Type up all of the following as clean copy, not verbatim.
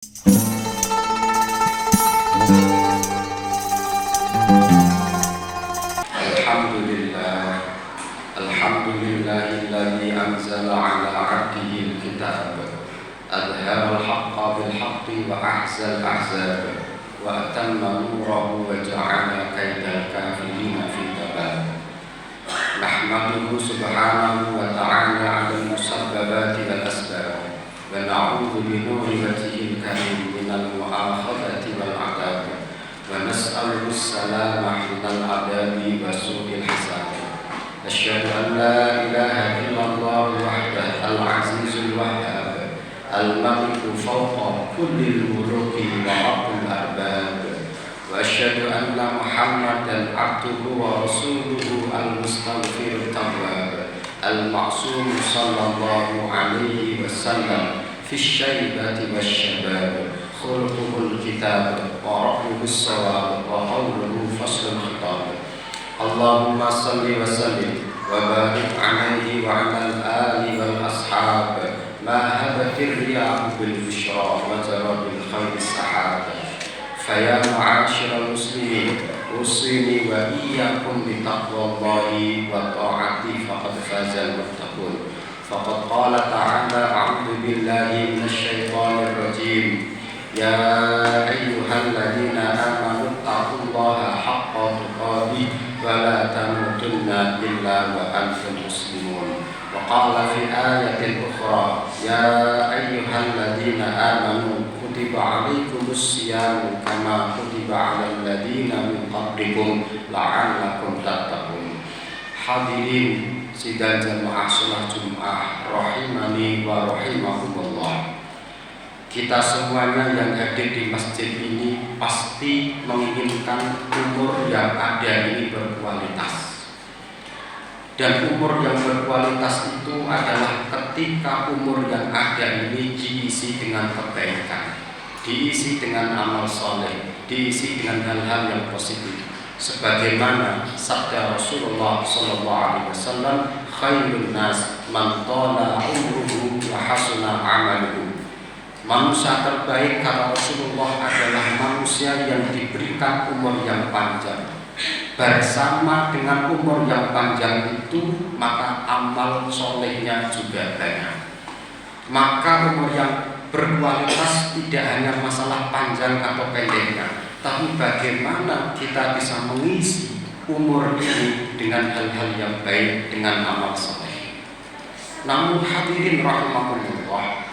Alhamdulillahilladzi anzala ala 'abdihi al-kitab adhara al-haqqa bil-haqqi wa ahzal ahzab wa atamma nurahu wa ja'ala kaidal kafirina fi tabab. Nahmaduhu subhanahu wa ta'ala 'ala al-musabbabati wal asbab wa na'udzu bi nuri wajhihil karim minal mu'akhadhati wal 'adab wa nas'aluhu as-salama minal 'adabi wa su'il hisab. Asyhadu an la ilaha illallah wahdahu al-'azizul wahhab al-maliku fawqa kullil muluki wa rabbul arbab. Wa asyhadu anna Muhammadan 'abduhu wa rasuluhu al-mustaghfirut tawwab al-ma'sum sallallahu alaihi wasallam fi syaibati wasyabab khuluquhul kitab wa rahmuhus shawab wa qawluhu faslul khitab. Allahumma salli wa sallim wa barik alaihi wa ala al-ali wal ashab ma habatir riyah bil bushra wa zarabil khair sahab. Faya ma'asyiral muslimin usini wa iyyakum bi taqwallahi wa ta'ati faqad fazal muttaqun. Faqad qala ta'ala a'udzu billahi minasy syaithanir rajim. Ya ayyuhalladzina amanu taqullaha haqqa tuqatih wa la tamutunna illa wa antum muslimun. Wa qala fi ayatin ukhra ya ayyuhalladzina amanu kutiba 'alaikumus syiyamu kama kutiba 'alal ladzina min qablikum la'allakum tattaqun. Hadirin sidang jamaah salat Jumat rahimani wa rahimakumullah. Kita semuanya yang hadir di masjid ini pasti menginginkan umur yang ada ini berkualitas. Dan umur yang berkualitas itu adalah ketika umur yang ada ini diisi dengan kebaikan, diisi dengan amal soleh, diisi dengan hal-hal yang positif. Sebagaimana sabda Rasulullah SAW, khairun nas man tala umruhu wa hasuna amaluhu. Manusia terbaik kata Rasulullah adalah manusia yang diberikan umur yang panjang. Bersama dengan umur yang panjang itu, maka amal solehnya juga banyak. Maka umur yang berkualitas tidak hanya masalah panjang atau pendeknya, tapi bagaimana kita bisa mengisi umur ini dengan hal-hal yang baik, dengan amal soleh. Namun hadirin rahimahumullah,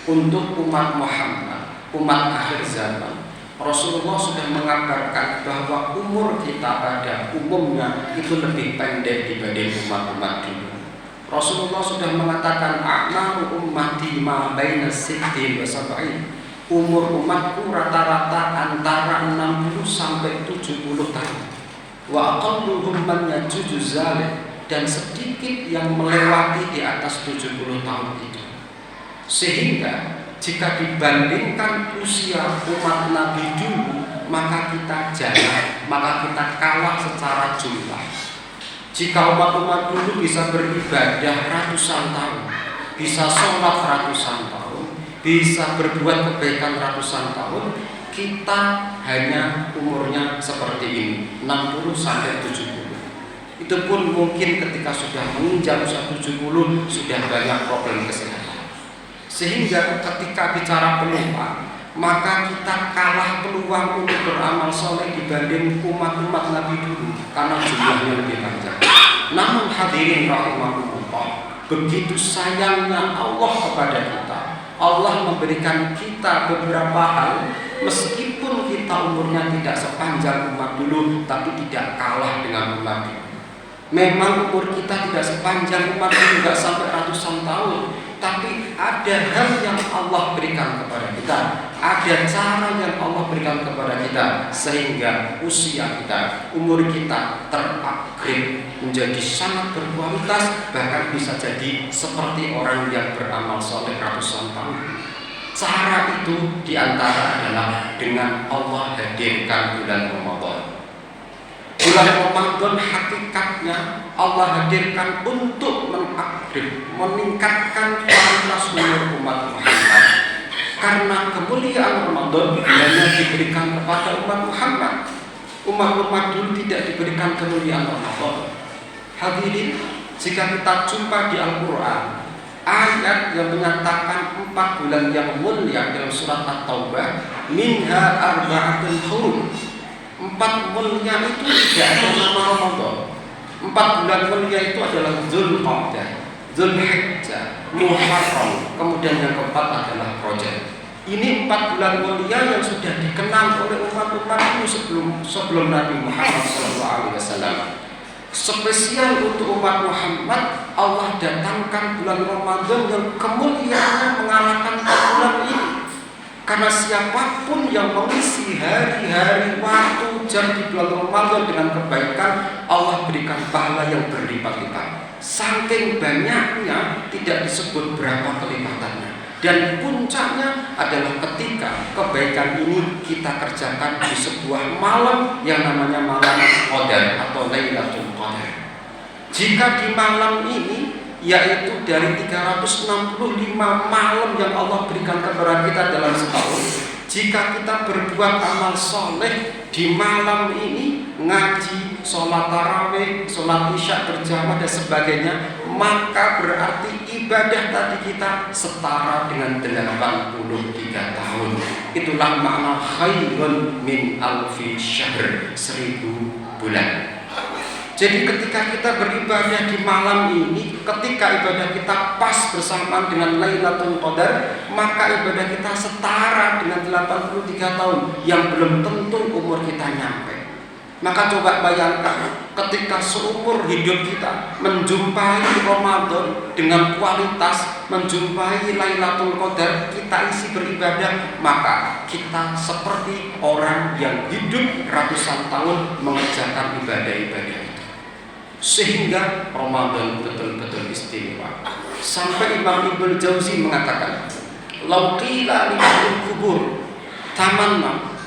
untuk umat Muhammad, umat akhir zaman, Rasulullah sudah mengabarkan bahwa umur kita pada umumnya itu lebih pendek dibanding umat-umat dulu. Rasulullah sudah mengatakan a'maru ummati ma baina sittin wa sab'in. Umur umatku rata-rata antara 60 sampai 70 tahun. Wa aqalluhum man yajuzu zalik, dan sedikit yang melewati di atas 70 tahun itu. Sehingga jika dibandingkan usia umat Nabi dulu, maka kita jalan, maka kita kalah secara jumlah. Jika umat-umat dulu bisa beribadah ratusan tahun, bisa sholat ratusan tahun, bisa berbuat kebaikan ratusan tahun, kita hanya umurnya seperti ini, 60 sampai 70. Itu pun mungkin ketika sudah menginjak usia 70 sudah banyak problem kesehatan. Sehingga ketika bicara peluang, maka kita kalah peluang untuk beramal soleh dibanding umat-umat Nabi dulu, karena jumlahnya lebih banyak. Namun hadirin rahimahullah, begitu sayangnya Allah kepada kita, Allah memberikan kita beberapa hal, meskipun kita umurnya tidak sepanjang umat dulu, tapi tidak kalah dengan umat dulu. Memang umur kita tidak sepanjang umat dulu, tidak sampai ratusan tahun, tapi ada hal yang Allah berikan kepada kita, ada cara yang Allah berikan kepada kita, sehingga usia kita, umur kita terupgrade menjadi sangat berkualitas, bahkan bisa jadi seperti orang yang beramal soleh ratusan tahun. Cara itu diantara adalah dengan Allah hadirkan bulan Ramadan. Bulan Ramadan hakikatnya Allah hadirkan untuk mengupgrade, meningkatkan kualitas umur umat Muhammad. Karena kemuliaan Ramadan hanya diberikan kepada umat Muhammad. Umat-umat dulu tidak diberikan kemuliaan Ramadan. Hadirin, jika kita jumpa di Al-Quran ayat yang menyatakan 4 bulan yang mulia dalam surat At-Taubah, minha arba'atun hurum, 4 mulia itu tidak ada nama Ramadan. 4 bulan mulia itu adalah Dzulqa'dah, Dzulhijjah, Muharram, kemudian yang keempat adalah Rajab. Ini 4 bulan mulia yang sudah dikenal oleh umat-umat itu sebelum Nabi Muhammad SAW. Spesial untuk umat Muhammad, Allah datangkan bulan Ramadan yang kemuliaannya mengalahkan bulan ini. Karena siapapun yang mengisi hari-hari, waktu, jam di bulan Ramadan dengan kebaikan, Allah berikan pahala yang berlipat-lipat. Saking banyaknya tidak disebut berapa kelipatannya. Dan puncaknya adalah ketika kebaikan ini kita kerjakan di sebuah malam yang namanya malam Qadar atau Lailatul Qadar. Jika di malam ini, yaitu dari 365 malam yang Allah berikan kepada kita dalam setahun, jika kita berbuat amal soleh di malam ini, ngaji, sholat tarawih, sholat isya berjamaah dan sebagainya, maka berarti ibadah tadi kita setara dengan 83 tahun. Itulah makna khairun min alfi syahr, 1000 bulan. Jadi ketika kita beribadah di malam ini, ketika ibadah kita pas bersamaan dengan Lailatul Qadar, maka ibadah kita setara dengan 83 tahun yang belum tentu umur kita nyampe. Maka coba bayangkan ketika seumur hidup kita menjumpai Ramadan dengan kualitas, menjumpai Lailatul Qadar, kita isi beribadah, maka kita seperti orang yang hidup ratusan tahun mengerjakan ibadah-ibadah. Sehingga Ramadan betul-betul istimewa. Sampai Imam Ibnu Jauzi mengatakan, "Lau qila li ahlil kubur tamanna."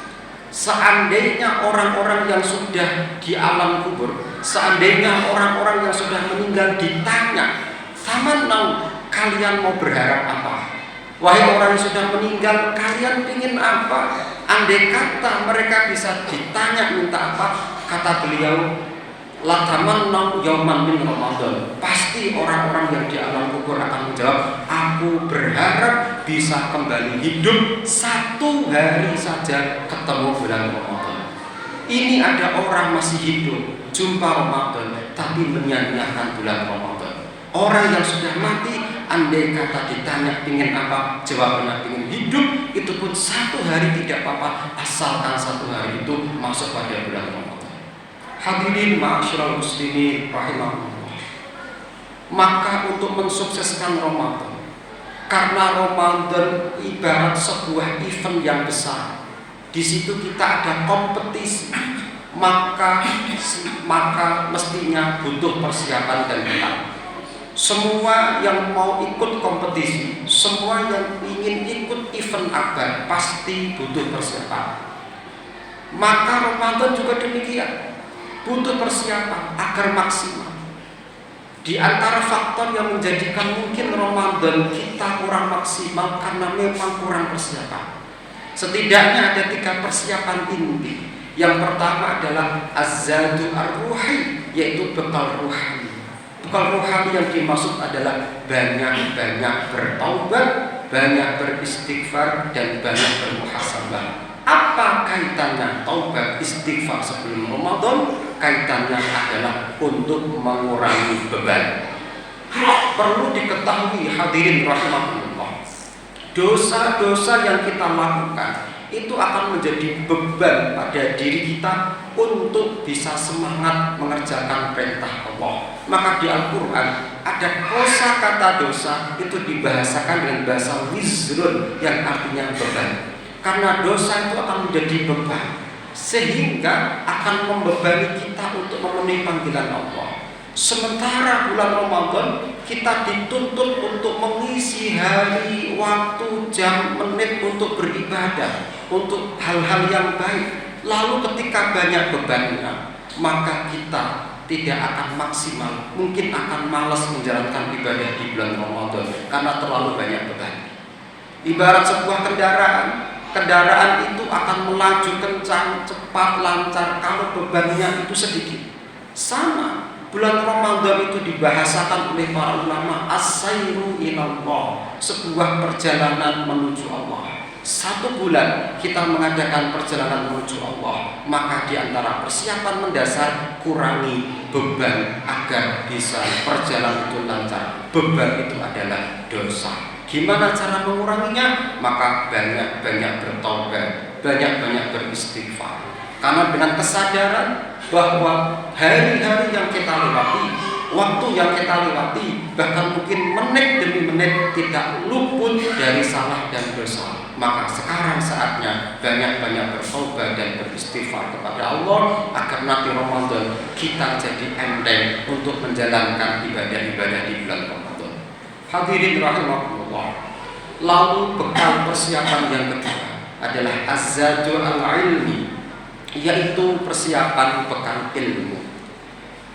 Seandainya orang-orang yang sudah di alam kubur, seandainya orang-orang yang sudah meninggal ditanya, "Tamanna, kalian mau berharap apa?" Wahai orang yang sudah meninggal, kalian ingin apa? Andai kata mereka bisa ditanya minta apa, kata beliau, la tamanna yauman min Ramadan. Pasti orang-orang yang di alam kubur akan menjawab, aku berharap bisa kembali hidup 1 hari saja ketemu bulan Ramadan. Ini ada orang masih hidup jumpa Ramadan tapi menyia-nyiakan bulan Ramadan. Orang yang sudah mati, andai kata ditanya ingin apa, jawabannya ingin hidup, itu pun 1 hari tidak apa-apa, asalkan 1 hari itu masuk pada bulan Ramadan. Hadirin ma'asyiral muslimin rahimahullah. Maka untuk mensukseskan Ramadan, karena Ramadan ibarat sebuah event yang besar, di situ kita ada kompetisi, maka mestinya butuh persiapan dan mental. Semua yang mau ikut kompetisi, semua yang ingin ikut event akbar pasti butuh persiapan. Maka Ramadan juga demikian, butuh persiapan agar maksimal. Di antara faktor yang menjadikan mungkin Ramadan kita kurang maksimal karena memang kurang persiapan. Setidaknya ada 3 persiapan inti. Yang pertama adalah az-zadu ar-ruhi, yaitu bekal ruhani. Bekal ruhani yang dimaksud adalah banyak-banyak bertaubat, banyak beristighfar, dan banyak bermuhasabah. Apa kaitannya taubat istighfar sebelum Ramadan? Kaitannya adalah untuk mengurangi beban. Perlu diketahui hadirin rahimahullah, dosa-dosa yang kita lakukan itu akan menjadi beban pada diri kita untuk bisa semangat mengerjakan perintah Allah. Maka di Al-Quran ada kosakata dosa itu dibahasakan dengan bahasa wizrun yang artinya beban. Karena dosa itu akan menjadi beban, sehingga akan membebani kita untuk memenuhi panggilan Allah. Sementara bulan Ramadan kita dituntut untuk mengisi hari, waktu, jam, menit untuk beribadah, untuk hal-hal yang baik. Lalu ketika banyak bebannya, maka kita tidak akan maksimal, mungkin akan malas menjalankan ibadah di bulan Ramadan karena terlalu banyak beban. Ibarat sebuah kendaraan itu akan melaju kencang, cepat, lancar kalau bebannya itu sedikit. Sama, bulan Ramadan itu dibahasakan oleh para ulama as-sayru ilallah, sebuah perjalanan menuju Allah. 1 bulan kita mengadakan perjalanan menuju Allah, maka di antara persiapan mendasar kurangi beban agar bisa perjalanan itu lancar. Beban itu adalah dosa. Gimana cara menguranginya? Maka banyak-banyak bertobat, banyak-banyak beristighfar. Karena dengan kesadaran bahwa hari-hari yang kita lewati, waktu yang kita lewati, bahkan mungkin menit demi menit tidak luput dari salah dan dosa. Maka sekarang saatnya banyak-banyak bertobat dan beristighfar kepada Allah agar nanti Ramadan kita jadi enteng untuk menjalankan ibadah-ibadah di bulan Ramadan. Hadirin rahimahullah. Lalu bekal persiapan yang kedua adalah az-zadu al-ilmi, yaitu persiapan bekal ilmu.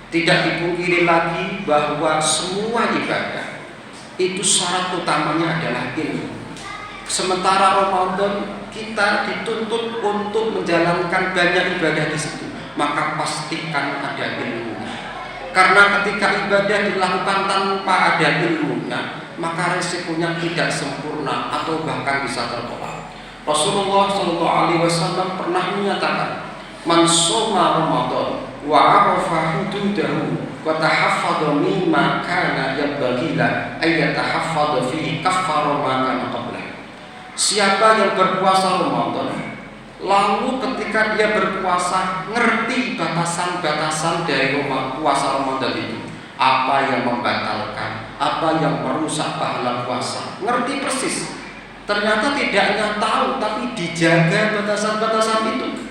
Tidak dipungkiri lagi bahwa semua ibadah itu syarat utamanya adalah ilmu. Sementara Ramadan kita dituntut untuk menjalankan banyak ibadah di situ, maka pastikan ada ilmunya. Karena ketika ibadah dilakukan tanpa ada ilmunya, maka resikonya tidak sempurna atau bahkan bisa tertolak. Rasulullah SAW pernah menyatakan, "Man shoma Ramadan wa 'arafa hududahu wa tahaffadha mimma kana yabghi la ay yatahaffadha fihi kaffara ma kana qabla." Siapa yang berpuasa Ramadan, lalu ketika dia berpuasa ngerti batasan-batasan dari puasa Ramadan itu, apa yang membatalkan, apa yang merusak pahala puasa, ngerti persis. Ternyata tidak hanya tahu, tapi dijaga batasan-batasan itu,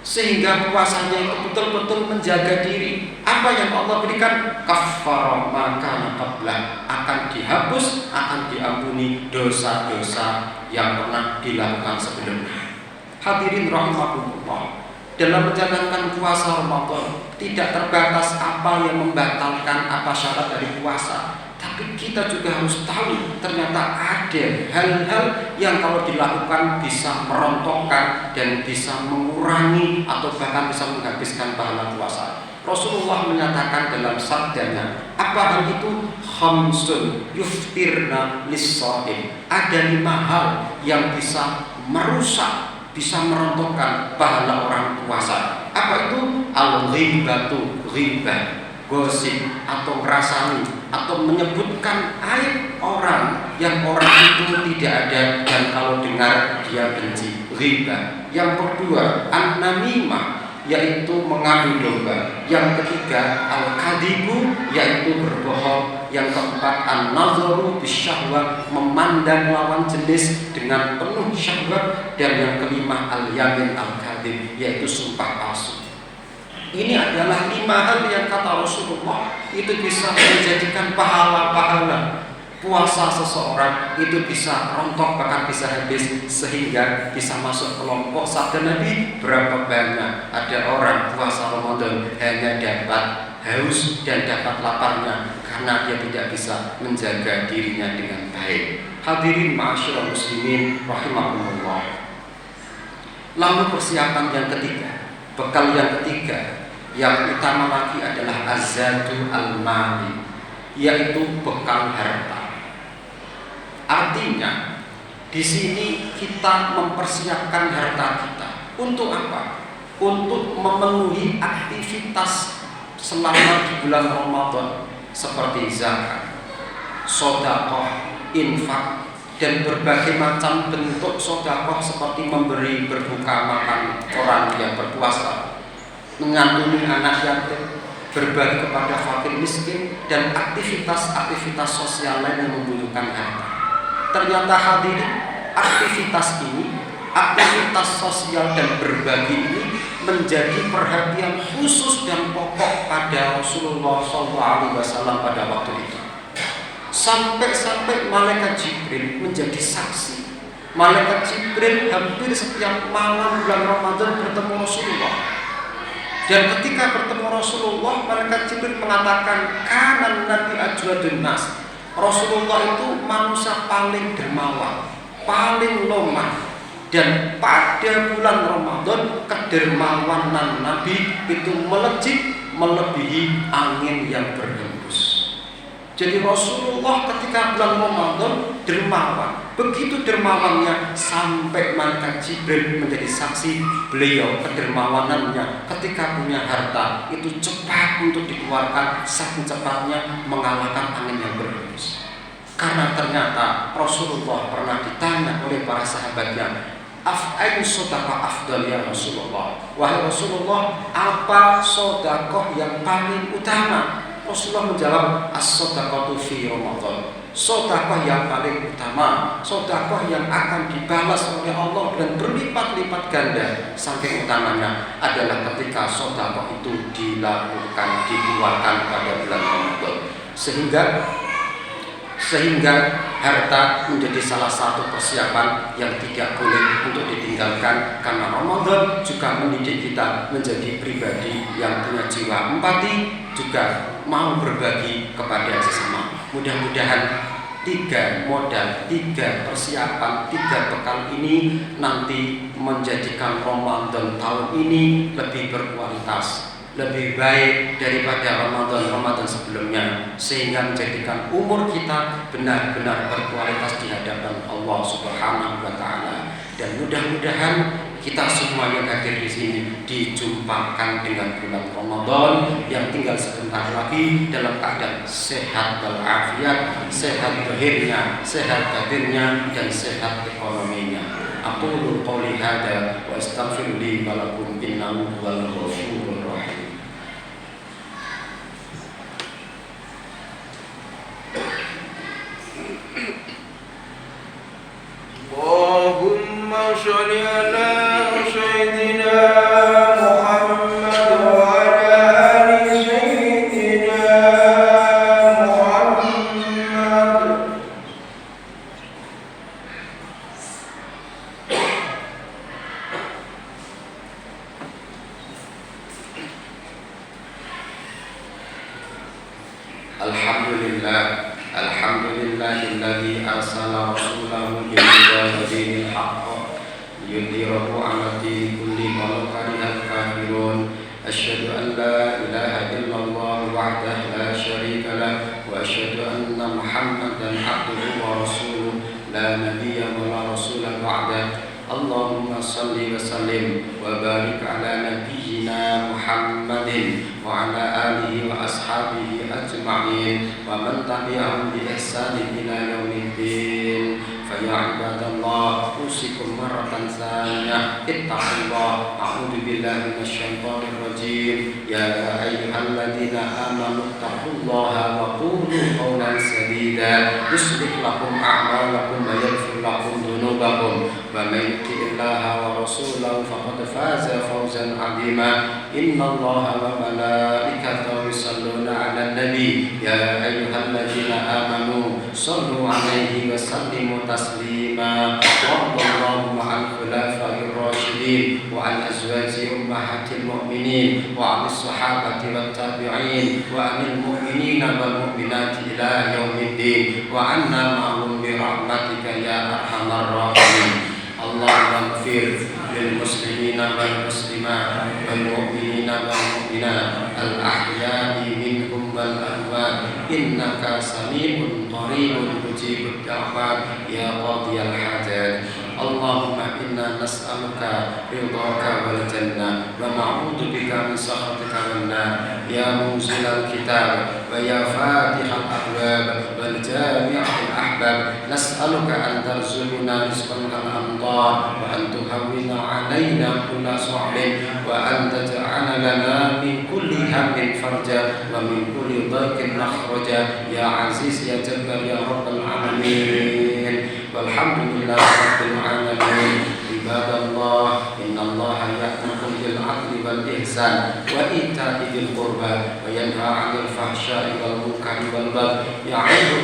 sehingga puasanya itu betul-betul menjaga diri. Apa yang Allah berikan? Kaffara ma kana qabla, akan dihapus, akan diampuni dosa-dosa yang pernah dilakukan sebelumnya. Hadirin rahimahullah, dalam menjalankan puasa Ramadan tidak terbatas apa yang membatalkan, apa syarat dari puasa, tapi kita juga harus tahu ternyata ada hal-hal yang kalau dilakukan bisa merontokkan dan bisa mengurangi atau bahkan bisa menghabiskan pahala puasa. Rasulullah menyatakan dalam sabdanya, apa hal itu? Khamsun yuftirna lis-shaim. Ada 5 hal yang bisa merusak, bisa merontokkan pahala orang puasa. Apa itu? Al-ghibatu, ghibah, gosip atau ngerasani atau menyebutkan aib orang yang orang itu tidak ada dan kalau dengar dia benci, ghibah. Yang kedua, an-namimah, yaitu mengadu domba. Yang ketiga, al-kadibu, yaitu berbohong. Yang keempat, an-nazaru bisyahwat, memandang lawan jenis dengan penuh syahwat. Dan yang kelima, al-yamin al-kadib, yaitu sumpah palsu. Ini adalah 5 hal yang kata Rasulullah itu bisa menjadikan pahala-pahala puasa seseorang itu bisa rontok, bahkan bisa habis, sehingga bisa masuk kelompok sabda Nabi. Berapa banyak ada orang puasa Ramadan hanya dapat haus dan dapat laparnya karena dia tidak bisa menjaga dirinya dengan baik. Hadirin ma'asyiral muslimin rahimakumullah. Lalu persiapan yang ketiga, bekal yang ketiga yang utama lagi adalah azadu al-mali, yaitu bekal harta. Artinya di sini kita mempersiapkan harta kita untuk apa? Untuk memenuhi aktivitas selama di bulan Ramadan seperti zakat, sedekah, infak, dan berbagai macam bentuk sedekah seperti memberi berbuka makan orang yang berpuasa, mengandungi anak yatim, berbagi kepada fakir miskin, dan aktivitas-aktivitas sosial lain yang membutuhkan harta. Ternyata hadirin, aktivitas ini, aktivitas sosial dan berbagi ini menjadi perhatian khusus dan pokok pada Rasulullah SAW pada waktu itu. Sampai-sampai malaikat Jibril menjadi saksi. Malaikat Jibril hampir setiap malam bulan Ramadan bertemu Rasulullah. Dan ketika bertemu Rasulullah, malaikat Jibril mengatakan, kanan Nabi ajwadun nas. Rasulullah itu manusia paling dermawan, paling lemah. Dan pada bulan Ramadan kedermawanan Nabi itu melejit melebihi angin yang berhembus. Jadi Rasulullah ketika bulan Ramadan dermawan. Begitu dermawannya sampai malaikat Jibril menjadi saksi beliau kedermawanannya ketika punya harta itu cepat untuk dikeluarkan, saking cepatnya mengalahkan angin yang berhembus. Karena ternyata Rasulullah pernah ditanya oleh para sahabatnya, "Ain sodaqah afdal ya Rasulullah?" Wahai Rasulullah, apa sodakoh yang paling utama? Rasulullah menjawab, "As-sodaqatu fi Ramadan." Sodakoh yang paling utama, sodakoh yang akan dibalas oleh Allah dan berlipat-lipat ganda, saking utamanya adalah ketika sodakoh itu dilakukan, dikeluarkan pada bulan Ramadan. Sehingga harta menjadi salah satu persiapan yang tidak boleh untuk ditinggalkan, karena Ramadan juga mendidik kita menjadi pribadi yang punya jiwa empati, juga mau berbagi kepada sesama. Mudah-mudahan 3 modal, 3 persiapan, 3 bekal ini nanti menjadikan Ramadan tahun ini lebih berkualitas, lebih baik daripada Ramadan sebelumnya, sehingga menjadikan umur kita benar-benar berkualitas di hadapan Allah Subhanahu wa taala. Dan mudah-mudahan kita semua yang hadir di sini dijumpakan dengan bulan Ramadan yang tinggal sebentar lagi dalam keadaan sehat walafiat, sehat zahirnya, sehat batinnya, dan sehat ekonominya. Aqulu qouli hadza wa astaghfiru li wa lakum innahu huwal ghafurur rahim. Allahumma sholli ala sayyidina Muhammad wa ala ali sayyidina Muhammad. Alhamdulillahilladzi arsala rasulahu bil huda wa dinil haqq liyudhhirahu 'ala dini kulli walau karihal kafirun. Asyhadu an la ilaha illallah wahdahu la syarika lah wa asyhadu anna Muhammadan 'abduhu wa rasuluh la nabiyya wa la rasula ba'da. Allahumma salli wa sallim wa barik ala nabiyyina Muhammadin wa ala alihi wa ashabihi ajma'in wa man tabi'ahum bi ihsanin ila yaumiddin. Fa ya ibadallah, usikum marratan tsaniyah ittaqullah. A'udzu billahi minasyaitonir rajim. Ya ayyuhalladzina amanu taqullaha wa qulu qawlan sadida yuslih lakum a'malakum wa yaghfir lakum dhunubakum wa man yuti'illaha wa rasulahu faqad faza fawzan 'azima. Innallaha wa malaikatahu yusholluna 'alan nabi ya ayyuhalladzina amanu shallu 'alaihi wa sallimu taslima. Wallahu ma'al khulafa'ir rasyidin wa an azwaji ummahatil mu'minin wa 'alis sahabati wat tabi'in wa 'anil mu'minina wal mu'minati ila yaumiddin wa 'anna ma'hum bi rahmatika ya arhamar rahimin. Allahumma ighfir lil muslimina wal muslimat wal mu'minina wal mu'minat al ahya'i minhum wal amwat innaka sami'un qaribun mujibud da'wat ya qadiyal hajat. Allahumma inna nas'aluka ridhaka wal jannah wa na'udzu bika min sakhatika wan nar ya munzilal kitab wa ya fatihal abwab wal jami'al ahbab. Nas'aluka an tarzuqna rizqan al-amtar wa an tuhawwina 'alaina kulla su'bin wa an taj'ala lana min kulli hammin farja wa min kulli dhaiqin makhraja ya aziz ya jabbar ya rabbal alamin. Walhamdulillahi rabbil alamin. Ibadallah, innallaha ya'muru bil 'adli wal ihsan wa ita'i dzil qurba wa yanha 'anil fahsya'i wal munkari wal baghi ya'idukum